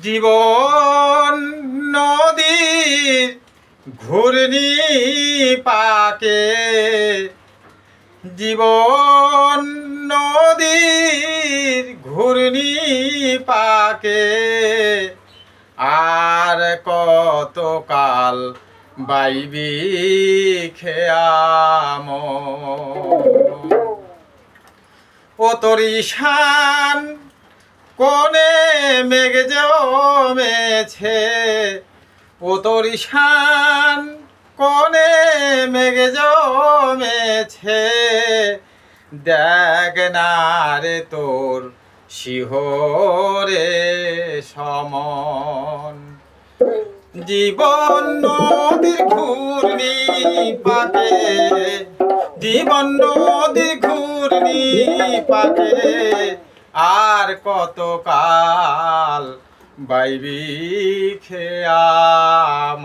জীবন নদীর ঘূর্ণি পাকে, জীবন নদীর ঘূর্ণি পাকে, আর কতকাল বাইবি খেয়াম। ও তরিশান কোনে মেঘ জমেছে, ও তরিশান কোনে মেঘ জমেছে, দেখ না রে তোর শিহরে সমন। জীবন নদীর ঘূর্ণি পাকে, জীবন নদীর ঘূর্ণি পাকে, আর কতকাল বাইবি খেয়াম।